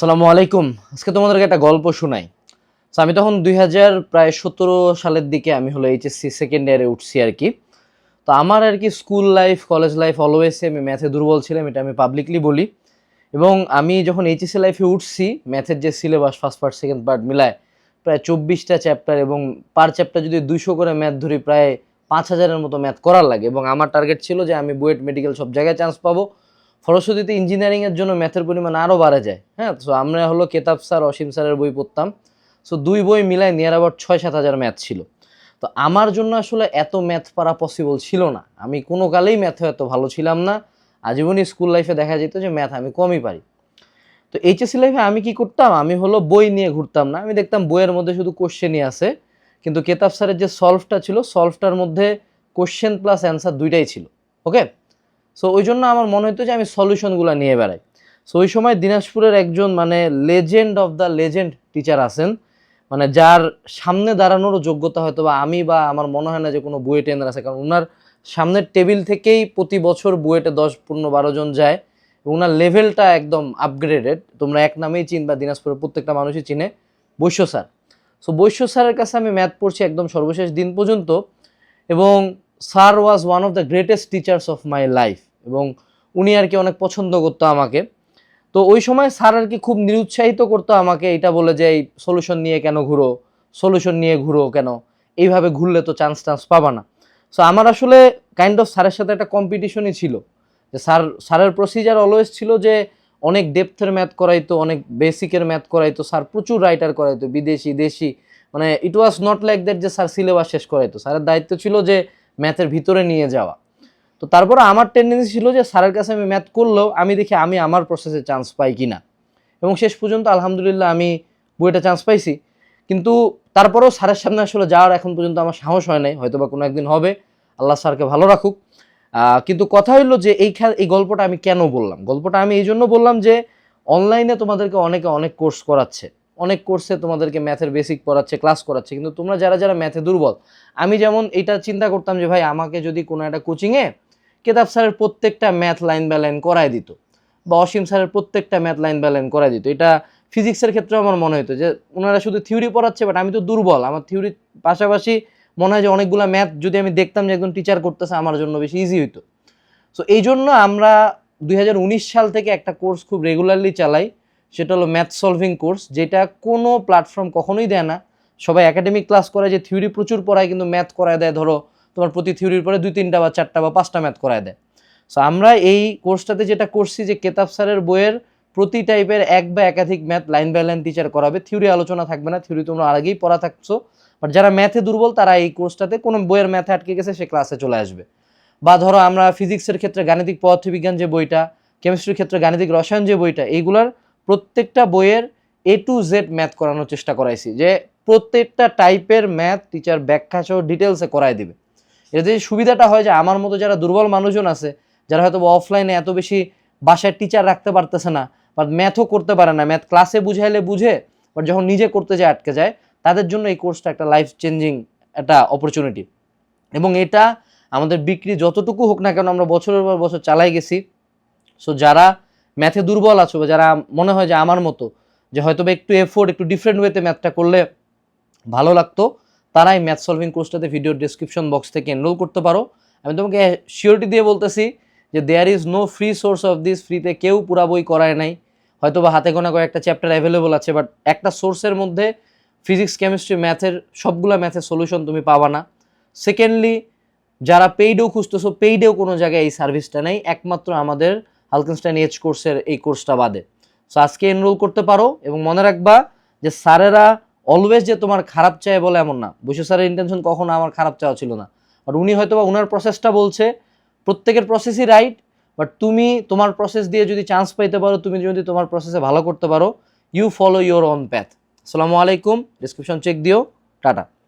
আসসালামু আলাইকুম। আজকে তোমাদেরকে একটা গল্প শোনাই। আমি তখন 2017 সালের দিকে আমি হলো এইচএসসি সেকেন্ড ইয়ারে উঠছি আর কি। তো আমার আর কি স্কুল লাইফ, কলেজ লাইফ অলওয়েজই আমি ম্যাথে দুর্বল ছিলাম, এটা আমি পাবলিকলি বলি। এবং আমি যখন এইচএসসি লাইফে উঠছি, ম্যাথের যে syllabus first part second part মিলায় প্রায় 24টা চ্যাপ্টার, এবং পার চ্যাপ্টার যদি 200 করে ম্যাথ ধরি, প্রায় 5000-এর মতো ম্যাথ করার লাগে। এবং আমার টার্গেট ছিল যে আমি বুয়েট, মেডিকেল সব জায়গায় চান্স পাবো। ফলশ্রুতিতে ইঞ্জিনিয়ারিংয়ের জন্য ম্যাথের পরিমাণ আরও বাড়ে যায়। হ্যাঁ, তো আমরা হলো কেতাব স্যার, অসীম স্যারের বই পড়তাম। সো দুই বই মিলায় নিয়ার অ্যাবাউট 6-7 হাজার ম্যাথ ছিল। তো আমার জন্য আসলে এত ম্যাথ পারা পসিবল ছিল না। আমি কোনো কালেই ম্যাথে এত ভালো ছিলাম না। আজীবনই স্কুল লাইফে দেখা যেত যে ম্যাথ আমি কমই পারি। তো এইচএসসি লাইফে আমি কি করতাম, আমি হলো বই নিয়ে ঘুরতাম না। আমি দেখতাম বইয়ের মধ্যে শুধু কোশ্চেনই আছে, কিন্তু কেতাব স্যারের যে সলভটা ছিল, সলভটার মধ্যে কোশ্চেন প্লাস অ্যান্সার দুইটাই ছিল। ওকে, সো ওই জন্য আমার মনে হতো যে আমি সলিউশনগুলো নিয়ে বেড়াই। সো ওই সময় দিনাজপুরের একজন মানে legend of the legend teacher আছেন, মানে যার সামনে দাঁড়ানোরও যোগ্যতা হয়তো বা আমি বা আমার মনে হয় না যে কোনো বুয়েট এনার আছে, কারণ ওনার সামনের টেবিল থেকেই প্রতি বছর বুয়েটে 10, 15, 12 জন যায়। ওনার লেভেলটা একদম আপগ্রেডেড। তোমরা এক নামেই চিনবা, দিনাজপুরের প্রত্যেকটা মানুষই চিনে, বৈশ্য স্যার। সো বৈশ্য স্যারের কাছে আমি ম্যাথ পড়ছি একদম সর্বশেষ দিন পর্যন্ত। এবং sir was one of the greatest teachers of my life. এবং উনি আর কি অনেক পছন্দ করতো আমাকে। তো ওই সময় স্যার আর কি খুব নিরুৎসাহিত করতো আমাকে, এটা বলে যে এই সলিউশন নিয়ে কেন ঘুরো, সলিউশন নিয়ে ঘুরো কেন, এইভাবে ঘুরলে তো চান্স পাবা না। সো আমার আসলে কাইন্ড অফ স্যারের সাথে একটা কম্পিটিশনই ছিল, যে স্যারের প্রসিজার অলওয়েজ ছিল যে অনেক ডেপথের ম্যাথ করাইতো, অনেক বেসিকের ম্যাথ করাইতো। স্যার প্রচুর রাইটার করাইতো, বিদেশি দেশি, মানে ইট ওয়াজ নট লাইক দ্যাট যে স্যার সিলেবাস শেষ করাইতো। স্যারের দায়িত্ব ছিল যে ম্যাথের ভিতরে নিয়ে যাওয়া। তো তারপরে আমার টেন্ডেন্সি ছিল যে স্যারের কাছে আমি ম্যাথ করলেও আমি দেখি আমি আমার প্রসেসে চান্স পাই কিনা। এবং শেষ পর্যন্ত আলহামদুলিল্লাহ আমি বুয়েটে চান্স পাইছি। কিন্তু তারপরেও স্যারের সামনে আসলে যাওয়ার এখন পর্যন্ত আমার সাহস হয় নাই, হয়তো বা কোনো একদিন হবে, আল্লাহ স্যারকে ভালো রাখুক। কিন্তু কথা হইলো যে এই গল্পটা আমি কেন বললাম, গল্পটা আমি এই জন্য বললাম যে অনলাইনে তোমাদেরকে অনেকে অনেক কোর্স করাচ্ছে, অনেক কোর্সে তোমাদেরকে ম্যাথের বেসিক পড়াচ্ছে, ক্লাস করাচ্ছে, কিন্তু তোমরা যারা যারা ম্যাথে দুর্বল, আমি যেমন এটা চিন্তা করতাম যে ভাই আমাকে যদি কোনো একটা কোচিংয়ে কেতাব স্যারের প্রত্যেকটা ম্যাথ লাইন বাই লাইন করায় দিত, বা অসীম স্যারের প্রত্যেকটা ম্যাথ লাইন বাই লাইন করায় দিত, এটা ফিজিক্সের ক্ষেত্রে আমার মনে হতো যে ওনারা শুধু থিওরি পড়াচ্ছে, বাট আমি তো দুর্বল, আমার থিওরির পাশাপাশি মনে হয় যে অনেকগুলো ম্যাথ যদি আমি দেখতাম যে একজন টিচার করতেছে, আমার জন্য বেশি ইজি হইতো। সো এই জন্য আমরা 2019 সাল থেকে একটা কোর্স খুব রেগুলারলি চালাই, সেটা হলো ম্যাথ সলভিং কোর্স, যেটা কোনো প্ল্যাটফর্ম কখনোই দেয় না। সবাই একাডেমিক ক্লাস করে যে থিওরি প্রচুর পড়ায়, কিন্তু ম্যাথ করায় দেয় ধরো তোমার প্রতি থিওরির পরে 2-3টা বা 4টা বা 5টা ম্যাথ করায় দেয়। সো আমরা এই কোর্সটাতে যেটা করছি যে কেতাব স্যারের বইয়ের প্রতি টাইপের এক বা একাধিক math line by line teacher করাবে, থিওরি আলোচনা থাকবে না, থিওরি তোমরা আগেই পড়া থাকছো। বাট যারা ম্যাথে দুর্বল তারা এই কোর্সটাতে কোনো বইয়ের ম্যাথে আটকে গেছে সে ক্লাসে চলে আসবে। বা ধরো আমরা ফিজিক্সের ক্ষেত্রে গাণিতিক পদার্থবিজ্ঞান যে বইটা, কেমিস্ট্রির ক্ষেত্রে গাণিতিক রসায়ন যে বইটা, এইগুলার প্রত্যেকটা বইয়ের A to Z ম্যাথ করানোর চেষ্টা করাইছি, যে প্রত্যেকটা টাইপের ম্যাথ টিচার ব্যাখ্যা সহ ডিটেলসে করায় দিবে। এতে যে সুবিধাটা হয় যে আমার মতো যারা দুর্বল মানুষজন আছে, যারা হয়তো অফলাইনে এত বেশি বাসায় টিচার রাখতে পারতেছে না, বা ম্যাথও করতে পারে না, ম্যাথ ক্লাসে বুঝাইলে বুঝে বাট যখন নিজে করতে যায় আটকে যায়, তাদের জন্য এই কোর্সটা একটা লাইফ চেঞ্জিং একটা অপরচুনিটি। এবং এটা আমাদের বিক্রি যতটুকু হোক না কেন আমরা বছরের পর বছর চালাই গেছি। সো যারা ম্যাথে দুর্বল আছো, বা যারা মনে হয় যে আমার মতো যে হয়তো বা একটু এফোর্ট, একটু ডিফারেন্ট ওয়েতে ম্যাথটা করলে ভালো লাগতো, তারাই ম্যাথ সলভিং কোর্সটাতে ভিডিও ডিসক্রিপশন বক্স থেকে এনরোল করতে পারো। আমি তোমাকে শিওরিটি দিয়ে বলতেছি যে there is no free source of this, ফ্রিতে কেউ পুরা বই করায় নাই, হয়তো বা হাতে গোনা কয়েকটা চ্যাপ্টার অ্যাভেলেবল আছে, বাট একটা সোর্সের মধ্যে ফিজিক্স, কেমিস্ট্রি, ম্যাথের সবগুলা ম্যাথের সলিউশন তুমি পাবা না। সেকেন্ডলি, যারা পেইডেও খুঁজতেছো, পেইডেও কোনো জায়গায় এই সার্ভিসটা নেই, একমাত্র আমাদের হালকেনস্টাইন এজ কোর্সের এই কোর্সটা বাদে। সো আজকে এনরোল করতে পারো। এবং মনে রাখবা যে স্যারেরা অলওয়েজ যে তোমার খারাপ চায় বলে এমন না, বৈশ্য স্যারের ইন্টেনশন কখনো আমার খারাপ চাওয়া ছিল না। আর উনি হয়তো বা ওনার প্রসেসটা বলছে, প্রত্যেকের প্রসেসই রাইট, বাট তুমি তোমার প্রসেস দিয়ে যদি চান্স পাইতে পারো, তুমি যদি তোমার প্রসেসে ভালো করতে পারো, you follow your own path. আসসালামু আলাইকুম, ডিসক্রিপশন চেক দিও, টাটা।